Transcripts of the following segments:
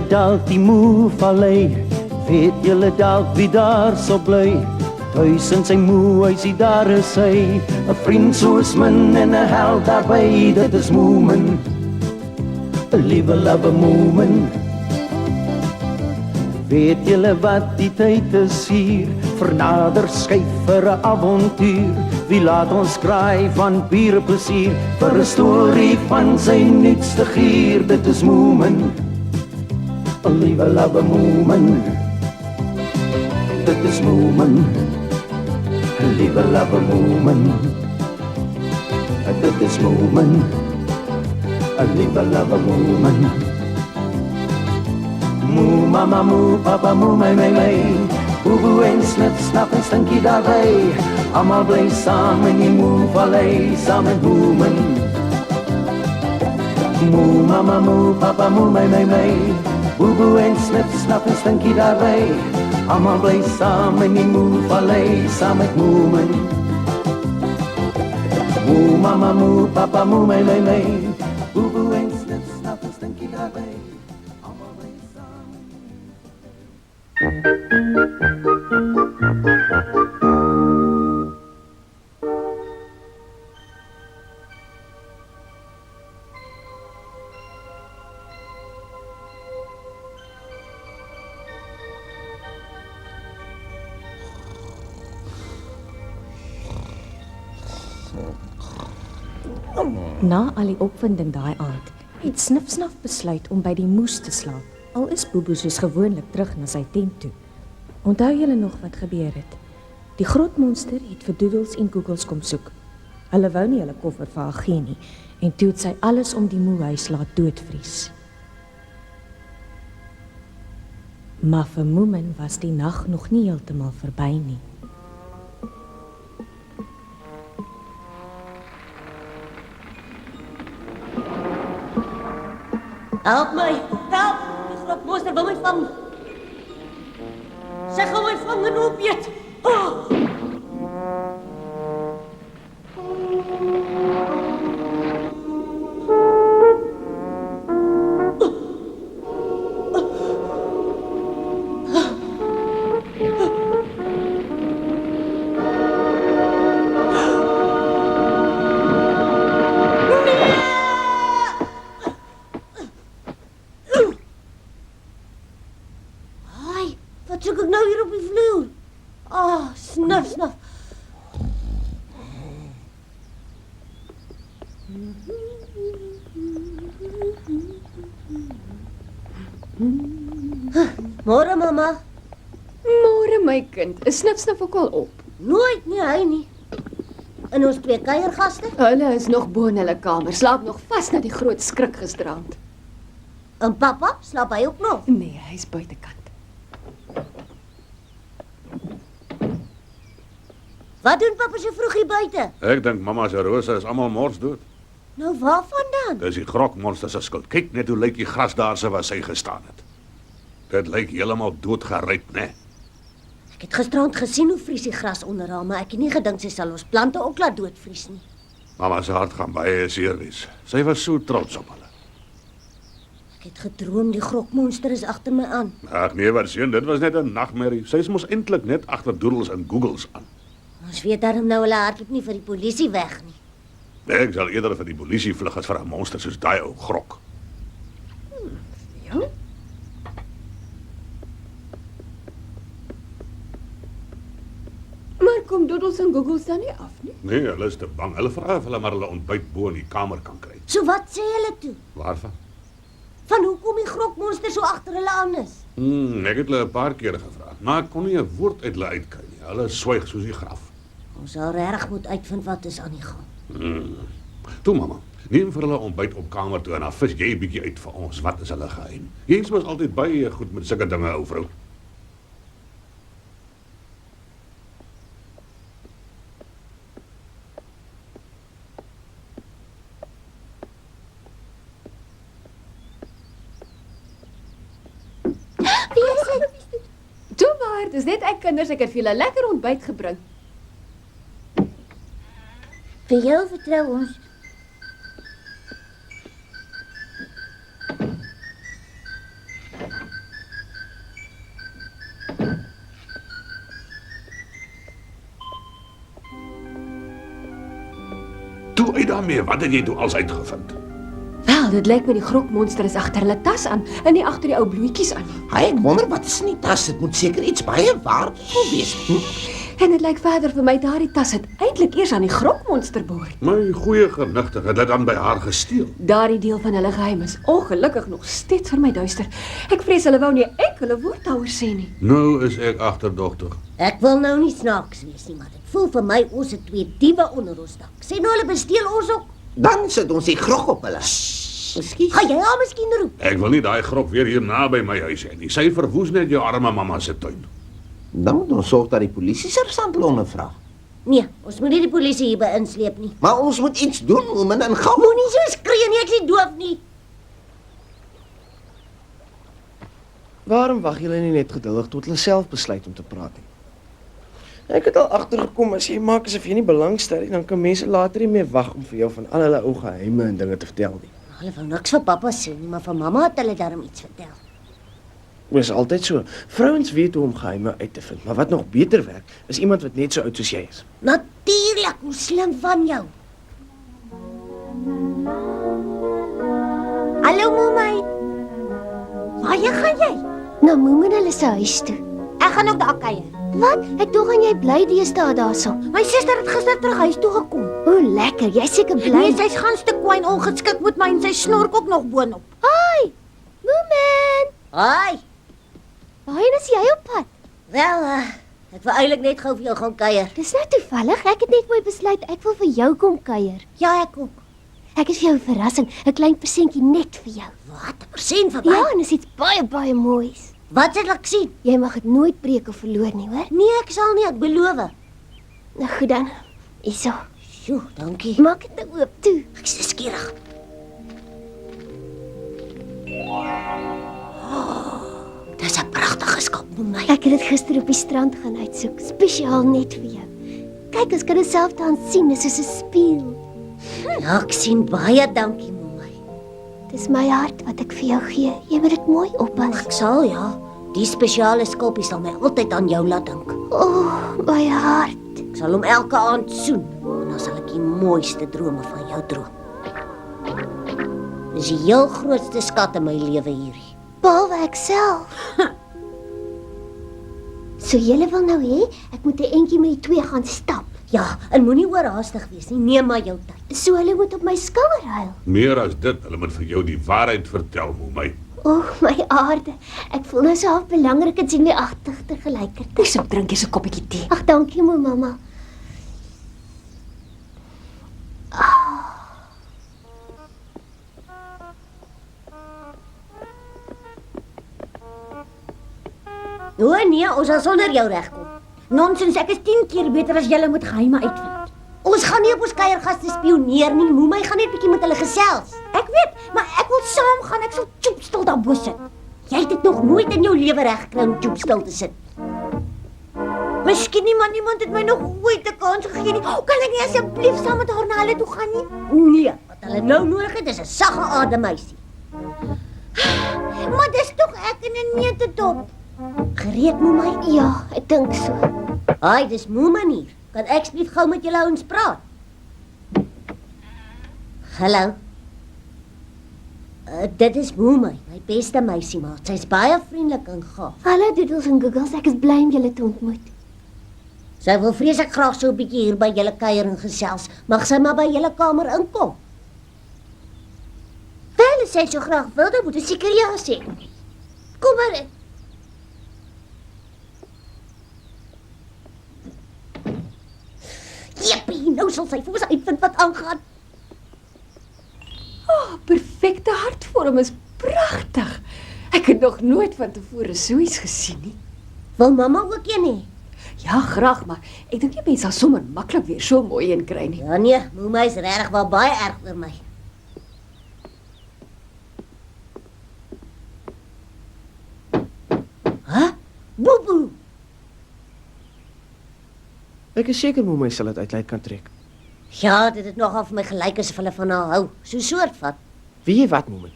dalk die moe vallei? Weet julle dalk wie daar so bly? Thuis in sy moe huisie, daar is hy. 'n vriend soos min en 'n held daarby, dit is Moomin. 'n liewe love Moomin. Weet julle wat die tyd is hier? Vernader skyf vir 'n avontuur. Wie laat ons kraai van pure plesier? Vir 'n storie van sy nuutste gier, dit is Moomin. 'n liewe love Moomin. Dit is Moomin. 'n liewe love Moomin. Dit is Moomin. 'n liewe love Moomin. Moo, mama, moo, papa, moo, my, boeboe en snip, snap en stinkie daarby. Almal bly saam in die moe-vallei, saam met Moomin. Moo, mama, moo, papa, moo, my, boeboe en snip, snap en stinkie daarby. Almal bly saam in die moe-vallei, saam met Moomin. Moo, mama, moo, papa, moo, my, boeboe en snip, snap en stinkie daarby. Na al die opwinding daai aand, het Snif-Snaf besluit om by die moes te slaap. Al is Boeboe soos gewoonlik terug na sy tent toe. Onthou julle nog wat gebeur het? Die grotmonster het vir Doodles en Googles kom soek. Hulle wou nie hulle koffer vir haar gee nie, en toe het sy alles om die moehuis laat doodvries. Maar vir Moomin was die nag nog nie heeltemal verby nie. Help my! Help! Die grotmonster wil my vang! Sy gaan my vang en opeet! Oh! Wat soek ek nou hier op die vloer? Snuf, snuf. Môre, mama. Môre, my kind. Is Snif-Snaf ook al op? Nooit nie, hy nie. En ons twee kuiergaste? Hulle is nog bo in hulle kamer. Slaap nog vas na die groot skrik gisterand. En papa, slaap hy ook nog? Nee, hy's buitekant. Wat doen papa so vroeg hier buite? Ek dink mamma se rose is almal mors dood. Nou waarvan dan? Dis die grokmonster se skuld. Kyk net hoe lyk die gras daar se waar sy gestaan het. Dit lyk heeltemal doodgeryp, né? Ek het gisterand gesien hoe vries die gras onder haar, maar ek het nie gedink sy sal ons plante ook laat doodvries nie. Mamma se hart gaan baie seer wees. Sy was so trots op hulle. Ek het gedroom die grokmonster is agter my aan. Ag nee, wat seun, dit was net 'n nagmerrie. Sy is mos eintlik net agter Doodles en Googles aan. Ons weet daarom nou hulle hardloop nie vir die polisie weg nie. Ek sal eerder vir die polisie vlug as vir 'n monster soos daai ou grok. Ja? Maar kom Doodles en Googles dan nie af nie? Nee, hulle is te bang. Hulle vra of hulle maar hulle ontbyt bo in die kamer kan kry. So wat sê hulle toe? Waarvan? Van hoekom die grokmonster so agter hulle aan is? Ek het hulle 'n paar kere gevra, maar ek kon nie 'n woord uit hulle uitkry nie. Hulle swyg soos die graf. Ons sal regtig moet uitvind wat is aan die gang. Toe mamma, neem vir hulle ontbyt op kamer toe en dan vis jy 'n bietjie uit vir ons. Wat is hulle geheim? Jens was altyd baie goed met sulke dinge, ou vrou. Toe maar, dis net ek kinders, ek het vir julle lekker ontbyt gebring. Vir jou vertrou ons. daarmee? Wat het jy toe als uitgevind? Wel, dit lyk my die grokmonster is agter hulle tas aan en nie agter die ou bloetjies aan nie. Hy wonder wat is in die tas. Dit moet seker iets baie waardevol wees. En dit lyk verder vir my daardie tas het eintlik eers aan die grokmonster behoort. My goeie genigtig het dit dan by haar gesteel. Daardie deel van hulle geheim is ongelukkig nog steeds vir my duister. Ek vrees hulle wou nie enkele woord daaroor sê nie. Nou is ek agterdogtig. Ek wil nou nie snaaks wees nie, maar dit voel vir my ons het 2 diewe onder ons dak. Sê nou hulle besteel ons ook. Dan sit ons die grog op hulle. Ekskuus. Gaan jy haar miskien roep? Ek wil nie daai grok weer hier naby my huis hê nie. Sy verwoes net jou arme mamma se tuin. Dan moet ons sorg dat die polisie sersant Lonne vra. Nee, ons moet nie die polisie hier by insleep nie. Maar ons moet iets doen, Moomin, en gou. Moenie so skree nie, ek is nie doof nie. Waarom wag julle nie net geduldig tot hulle self besluit om te praat nie? Ek het al agtergekom as jy maak asof jy nie belangstel nie, dan kan mense later nie meer wag om vir jou van al hulle ou geheime en dinge te vertel nie. Hulle wou niks vir pappa sê nie, maar van mamma het hulle darm iets vertel. Dit is altyd so. Vrouens weet hoe om geheime uit te vind, maar wat nog beter werk, is iemand wat net so oud soos jy is. Natuurlik, hoe slim van jou. Hallo Mommy. Waar gaan jy? Na Moomin hulle se huis toe. Ek gaan ook daar kuier. Wat? Ek dog aan jy bly deesdae daarso. My suster het gister terug huis toe gekom. Hoe lekker, jy's seker bly. Nee, sy's gaan stuk kwyn ongeskik met my en sy snork ook nog boonop. Hi! Moomin! Haai. Waarheen is jy op pad? Wel, ek wou eintlik net gou vir jou gaan kuier. Dis nou toevallig, ek het net mooi besluit ek wil vir jou kom kuier. Ja, ek ook. Ek het vir jou 'n verrassing, 'n klein persentjie net vir jou. Wat? 'n persent vir my? Ja, en dis iets baie moois. Wat sal ek sien? Jy mag dit nooit breek of verloor nie, hoor? Nee, ek sal nie, ek beloof. Nou goed dan. Hierso. Sjoe, dankie. Maak dit nou oop toe. Ek is skieurig. Dis 'n pragtige skop, my. Ek het dit gister op die strand gaan uitsoek, spesiaal net vir jou. Kyk, ons kan dit self dan sien, dis soos 'n spieël. Ja, ek sien baie dankie, my. Dis my hart wat ek vir jou gee. Jy moet dit mooi oppas. Ek sal, ja. Die spesiale skopie sal my altyd aan jou laat dink. O, oh, my hart. Ek sal hom elke aand soen en dan sal ek die mooiste drome van jou droom. Dis die heel grootste skat in my lewe hierdie. Behalwe ek self. So julle wil nou hê ek moet 'n entjie met die twee gaan stap. Ja, en moenie oorhaastig wees nie. Neem maar jou tyd. So hulle moet op my skouer huil. Meer as dit, hulle moet vir jou die waarheid vertel, my. O, my aarde. Ek voel nou so half belangrik en senuagtig te gelykertyd. Dis op drink jy 'n koppie tee. Ag, dankie my mamma. O nee, ons sal sonder jou regkom. Nonsens, ek is 10 keer beter as julle moet geheime uitvind. Ons gaan nie op ons kuiergaste spioneer nie. My gaan net bietjie met hulle gesels. Ek weet, maar ek wil saam gaan. Ek sal choopstil daarbo sit. Jy het dit nog nooit in jou lewe reg gekry om choopstil te sit. Miskien nie, maar niemand het my nog ooit 'n kans gegee nie. Kan ek nie asseblief saam met haar na hulle toe gaan nie? Nee, wat hulle nou nodig het is 'n sagge ademmeisie. Maar dis tog ek in 'n neutedop. Gereed, my? Ja, ek dink so. Haai, dis Moomin hier. Kan ek asseblief gou met julle ouens praat? Hallo. Dit is Moomin, my beste meisiemaat. Sy's baie vriendelik en gaaf. Hallo Doodles en Googles, ek is bly om julle te ontmoet. Sy wil vreeslik graag so 'n bietjie hier by julle kuier en gesels. Mag sy maar by julle kamer inkom? Wel, as sy so graag wil, dan moet sy seker ja sê. Kom maar in. Jippie, nou sal sy vir ons uitvind wat aangaan. Perfekte hartvorm is pragtig. Ek het nog nooit van tevore so iets gesien nie. Wil mamma ook een hê? Ja, graag, maar ek dink nie mense sal sommer maklik weer so mooi een kry nie. Ja nee, Moema is regtig wel baie erg oor my. Hæ? Boeboe. Ek is seker Mooi sal dit uit kan trek. Ja, dit het nogal vir my gelyk asof hulle van haar hou. So soort van. Weet jy wat, Mooi?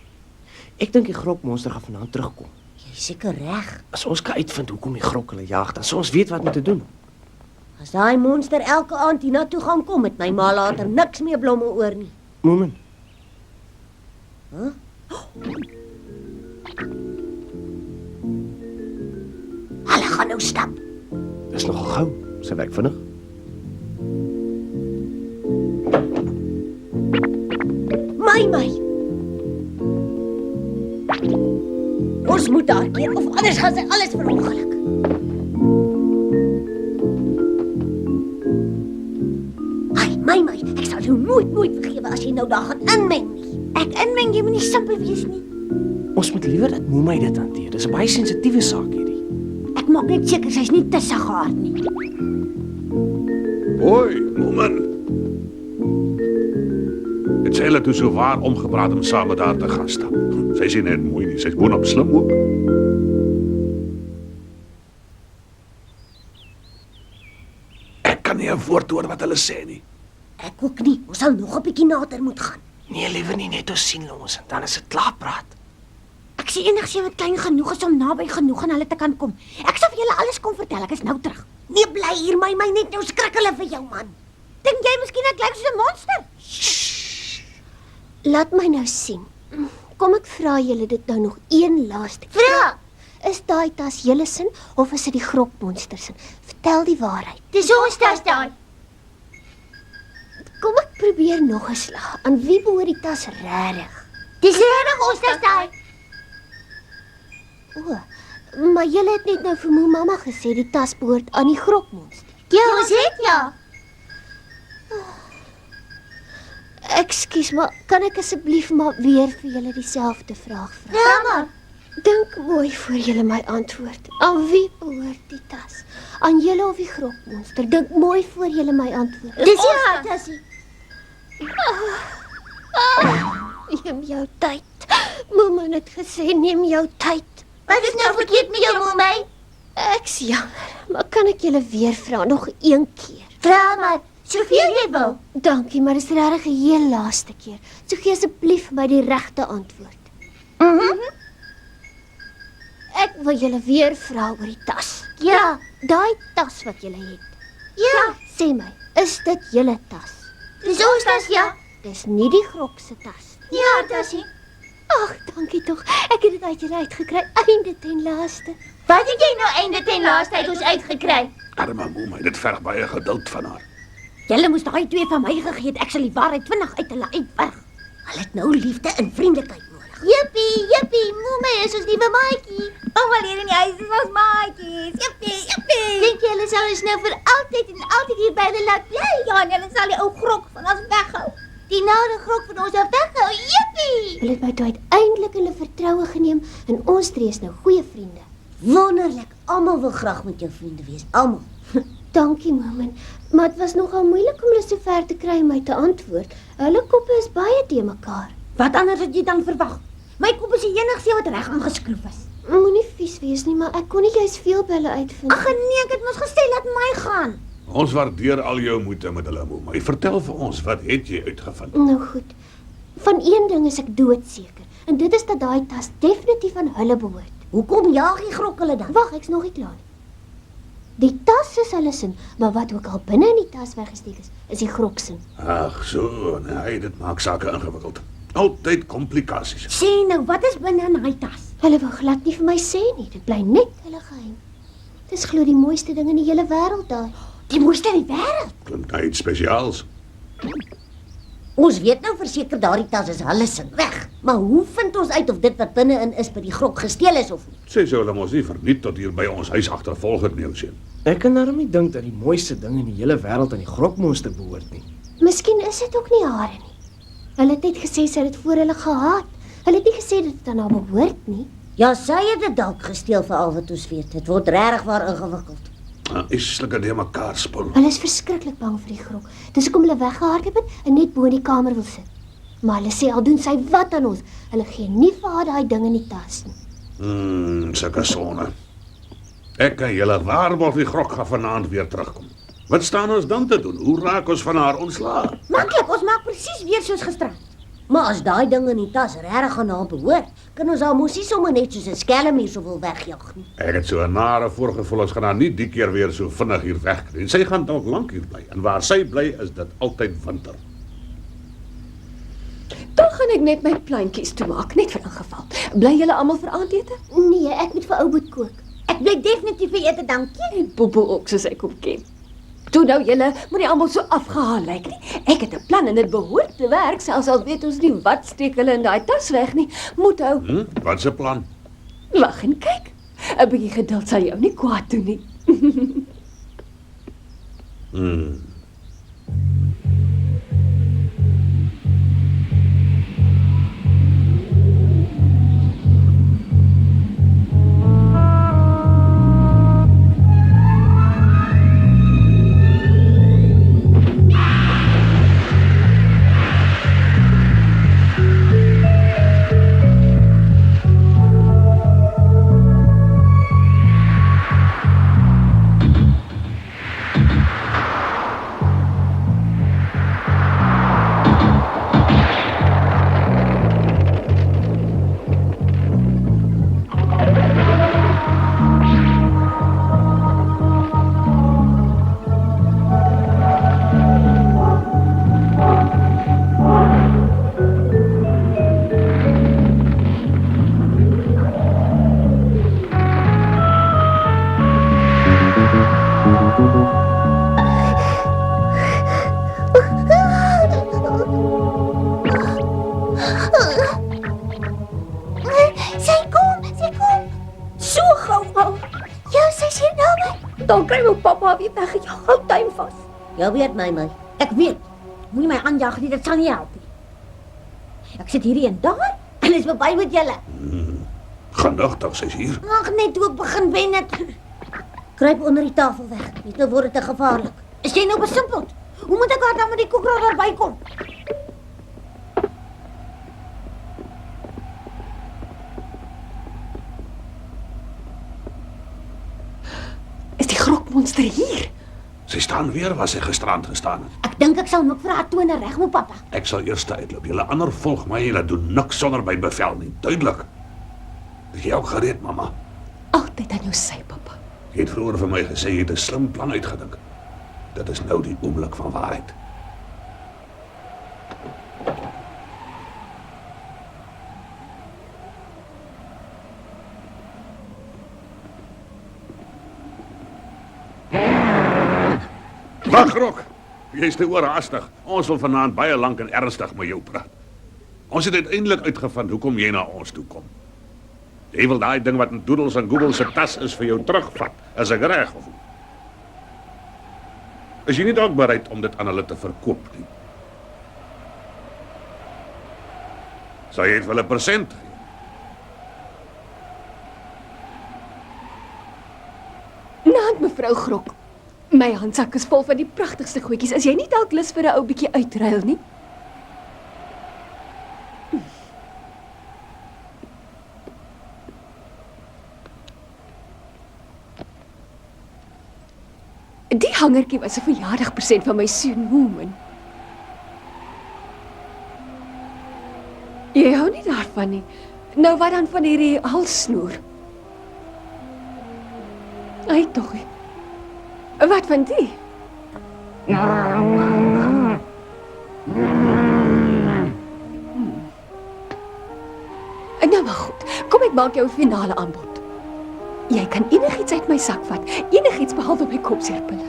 Ek dink die grokmonster gaan vanaand terugkom. Jy is seker reg. As ons kan uitvind hoekom die grok hulle jag, dan sal ons weet wat om te doen. As daai monster elke aand hiernatoe gaan kom, met my ma later niks meer blomme oor nie. Moomin, Hulle gaan nou stap. dis nogal gou. Sy werk vinnig. My. Ons moet daar keer, of anders gaan sy alles verongeluk. Ai, my, ek sal jou nooit vergewe as jy nou daar gaan inmeng nie. Ek inmeng, jy moet nie simpel wees nie. Ons moet liewer dat Moemai dit hanteer. Dis 'n baie sensitiewe saak hierdie. Ek maak net seker sy's nie te saggaard nie. Hoi, Moomin. Het sy hulle toe so waar omgepraat om saam met haar te gaan stap. Sy is nie net mooi nie, sy's boonop slim ook. Ek kan nie 'n woord hoor wat hulle sê nie. Ek ook nie. Ons sal nog 'n bietjie nader moet gaan. Nee, liewer nie, net ons sien ons en dan is dit klaar praat. Ek sien enigsins wat klein genoeg is om naby genoeg aan hulle te kan kom. Ek sal vir julle alles kom vertel. Ek is nou terug. Nee, bly hier, my net nou skrik hulle vir jou man. Dink jy miskien ek lyk soos 'n monster? Laat my nou sien. Kom ek vra julle dit nou nog een laaste keer. Vra. Is daai tas julle sin of is dit die grokmonster sin? Vertel die waarheid. Dis ons tas daai. Kom ek probeer nog 'n slag. Aan wie behoort die tas regtig? Dis regtig ons tas daai. O, maar julle het net nou vir my mamma gesê die tas behoort aan die grokmonster. Ja, ons het ja. Ekskuus, maar kan ek asseblief maar weer vir julle dieselfde vraag vra? Ja, maar. Dink mooi voor julle my antwoord. Aan wie behoort die tas? Aan julle of die grokmonster? Dink mooi voor julle my antwoord. Dis ja, tasie. Neem jou tyd. Mamma het gesê neem jou tyd. Wat is nou verkeerd met jou, Moemai? Ek's jammer, maar kan ek julle weer vra nog een keer? Vra maar, soveel jy wil. Dankie, maar dis regtig 'n heel laaste keer. So gee asseblief my die regte antwoord. Ek wil julle weer vra oor die tas. Ja. Daai tas wat julle het. Ja. Sê my, is dit julle tas? Dis ons tas ja. Dis nie die grok se tas. Ja, tasie. Ag, dankie tog. Ek het dit uit julle uitgekry, einde ten laaste. Wat het jy nou einde ten laaste uit ons uitgekry? Arme Moomin, dit verg baie geduld van haar. Julle moes daai twee van my gegee het. Ek sal die waarheid vinnig uit hulle uitwerg. Hulle het nou liefde en vriendelikheid nodig. Jippie, Moemai is ons nuwe maatjie. Almal hier in die huis is ons maatjies. Jippie. Dink jy hulle sal ons nou vir altyd en altyd hier by hulle laat bly? Ja, en hulle sal die ou grok van ons weghou. Die nare grok van ons weghou. Jippie. Hulle het my toe uiteindelik hulle vertroue geneem en ons drie is nou goeie vriende. Wonderlik. Almal wil graag met jou vriende wees. Almal. Dankie, Moomin. Maar dit was nogal moeilik om hulle so ver te kry om my te antwoord. Hulle koppe is baie te mekaar. Wat anders het jy dan verwag? My kop is die enigste wat reg aangeskroef is. Moenie vies wees nie, maar ek kon nie juis veel by hulle uitvind. Ag nee, ek het mos gesê laat my gaan. Ons waardeer al jou moeite met hulle, Moomin. Vertel vir ons, wat het jy uitgevind? Nou goed. Van een ding is ek doodseker, en dit is dat daai tas definitief aan hulle behoort. Hoekom jaag jy grok hulle dan? Wag, ek's nog nie klaar nie. Die tas is hulle sin, maar wat ook al binne in die tas weggesteek is die grok sin. Ag so, nee, dit maak sake ingewikkeld. Altyd komplikasies. Sê nou, wat is binne in daai tas? Hulle wou glad nie vir my sê nie, dit bly net hulle geheim. Dis glo die mooiste ding in die hele wêreld daai. Die mooiste in die wêreld. Klink nou iets spesiaals. Ons weet nou verseker daardie tas is hulle sin weg. Maar hoe vind ons uit of dit wat binne-in is by die grok gesteel is of nie? Sê sou hulle mos nie verniet tot hier by ons huis agtervolg het nie, ou seun. Ek kan daarom nie dink dat die mooiste ding in die hele wêreld aan die grokmonster behoort nie. Miskien is dit ook nie hare nie. Hulle het net gesê sy het dit voor hulle gehaat. Hulle het nie gesê dit aan haar behoort nie. Ja, sy het dit dalk gesteel vir al wat ons weet. Dit word regtig waar ingewikkeld. Islike de mekaar spul. Hulle is verskriklik bang vir die grok. Dis hoekom hulle weggehardloop het en net bo in die kamer wil sit. Maar hulle sê al doen sy wat aan ons, hulle gee nie vir haar daai ding in die tas nie. Sulke sonne. Ek kan julle waarborg die grok gaan vanaand weer terugkom. Wat staan ons dan te doen? Hoe raak ons van haar ontslae? Maklik, ons maak presies weer soos gisterand. Maar as daai ding in die tas regtig aan haar behoort, kan ons haar mos nie sommer net soos 'n skelm hier soveel wegjag nie. Ek het so 'n nare voorgevoel ons gaan haar nie die keer weer so vinnig hier wegkry. Sy gaan dalk lank hier bly en waar sy bly is dit altyd winter. Dan gaan ek net my pleintjies toemaak, net vir ingeval. Bly julle almal vir aandete? Nee, ek moet vir ou Boet kook. Ek bly definitief vir ete, dankie. En Bobo ook soos ek hom ken. Toe nou julle moenie almal so afgehaal lyk nie. Ek het 'n plan en dit behoort te werk, selfs al weet ons nie wat steek hulle in daai tas weg nie. Moet hou. Wat se plan? Wag en kyk. 'n Bietjie geduld sal jou nie kwaad doen nie. Dan kry my pappa weer weggejaag. Hou tuin vas. Jy weet my. Ek weet. Moenie my aanjaag nie, dit sal nie help nie. Ek sit hierdie en daar en is verby met julle. Genigtig, sy's hier. Ag net toe ek begin wen het. Kruip onder die tafel weg. Net nou word dit te gevaarlik. Is jy nou besimpeld? Hoe moet ek haar dan met die koekradar bykom? Is die grokmonster hier? Sy staan weer waar sy gisterand gestaan het. Ek dink ek sal ook vir haar tone reg moet, pappa. Ek sal eers uitloop. Julle ander volg my en julle doen niks sonder my bevel nie. Duidelik. Is jy ook gereed, mamma? Altyd aan jou sy, pappa. Jy het vroeër vir my gesê jy het 'n slim plan uitgedink. Dit is nou die oomblik van waarheid. Wag, Rok. Jy's te oorhaastig. Ons wil vanaand baie lank en ernstig met jou praat. Ons het uiteindelik uitgevind hoekom jy na ons toe kom. Jy wil daai ding wat in Doodles en Google se tas is vir jou terugvat. Is ek reg of nie? Is jy nie dalk bereid om dit aan hulle te verkoop nie? Sal jy vir hulle persent gee? Naand mevrou Grok. My handsak is vol van die pragtigste goedjies. Is jy nie dalk lus vir 'n ou bietjie uitruil nie? Die hangertjie was 'n verjaardagpresent van my seun Moomin. Jy hou nie daarvan nie. Nou wat dan van hierdie halssnoer? Ai tog. Wat van die? Nou maar goed, kom ek maak jou 'n finale aanbod. Jy kan enigiets uit my sak vat, enigiets behalwe my kopseerpille.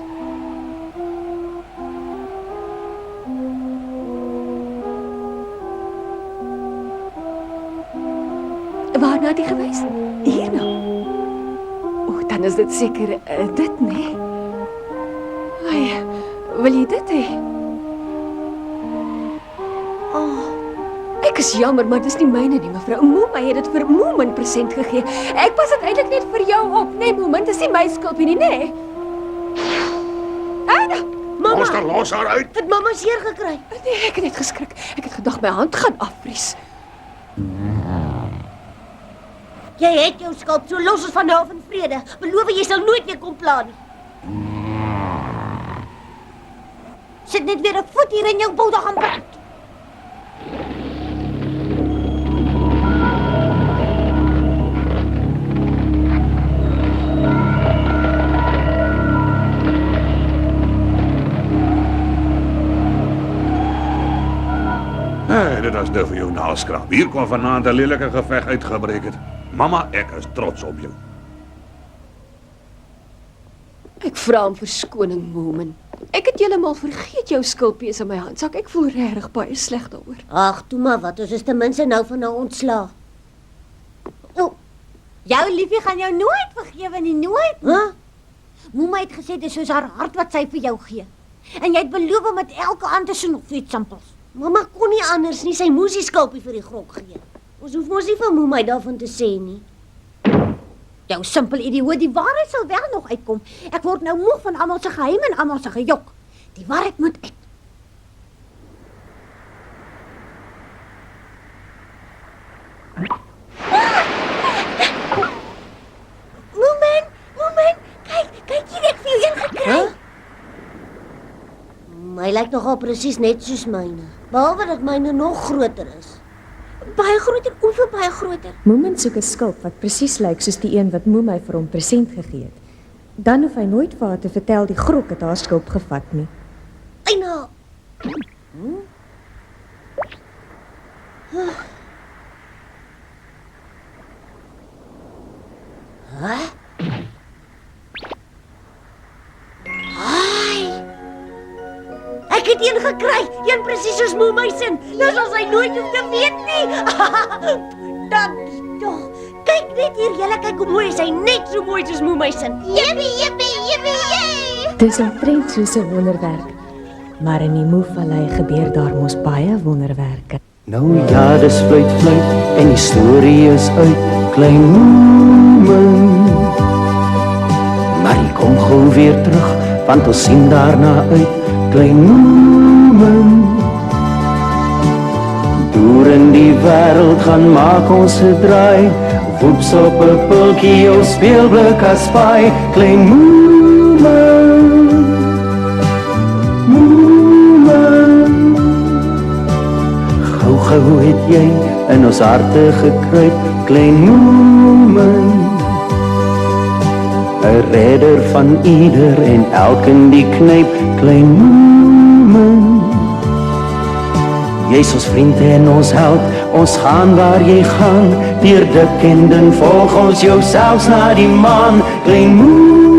Waarna het jy gewys? Hier nou. O, dan is dit seker dit, nee. Ai, wil jy dit hê? Ek is jammer, maar dis nie myne nie, mevrou. Moomin het dit vir Moomin present gegee. Ek pas dit eintlik net vir jou op. Nee, Moomin, dis nie my skuld nie, nee. Aida, mamma. Ons dan los haar uit. Het mamma seer gekry? Nee, ek het net geskrik. Ek het gedag my hand gaan afvries. Jy het jou skuld, so los ons van nou af in vrede. Beloof jy sal nooit weer kom pla nie. Sit net weer 'n voet hier in jou boudagam pad. dit as nou vir jou naalskrap. Hier kon vanaand 'n lelike geveg uitgebreek het. Mamma, ek is trots op jou. Ek vra om verskoning, Moomin. Ek het heeltemal vergeet jou skulpies in my handsak. Ek voel regtig baie sleg daaroor. Ag, toe maar wat, ons is ten minste nou van haar ontslae. O, jou liefie gaan jou nooit vergewe nie, nooit. Huh? Moema het gesê dis soos haar hart wat sy vir jou gee. En jy het beloof om met elke aand te soen op vetsampels. Mamma kon nie anders nie, sy moes die skulpie vir die grok gee. Ons hoef mos nie vir Moema daarvan te sê nie. Jou simpel idioot, die waarheid sal wel nog uitkom. Ek word nou moeg van almal se geheim en almal se gejok. Die waarheid moet uit. Moment, kyk hier, ek het vir jou een gekry. Huh? My lyk nogal presies net soos myne, behalwe dat myne nog groter is. Baie groter, hoeveel baie groter? Moomin soek 'n skulp wat presies lyk soos die een wat Moemai vir hom present gegee het. Dan hoef hy nooit vir haar te vertel die grok het haar skulp gevat nie. Eina. Ek het een gekry, een presies soos Moemai se. Nou sal sy nooit hoef te weet nie. Dankie tog. Kyk net hier, julle kyk hoe mooi is hy, net so mooi soos Moemai se. Jippie. Dis omtrent soos 'n wonderwerk. Maar in die Moe-vallei gebeur daar mos baie wonderwerke. Nou ja, dis fluit en die storie is uit, klein Moomin. Maar hy kom gou weer terug, want ons sien daarna uit, klein Moomin. Deur in die wêreld gaan maak ons 'n draai, woeps op 'n pulkie of speelblik as paai, klein Moomin. Moomin. Gou het jy in ons harte gekruip, klein Moomin. 'n redder van ieder en elkeen die knyp, klein Moomin. Jy's ons vriend en ons held, ons gaan waar jy gaan, deur dik en dun volg ons jou selfs na die maan, klein Moomin.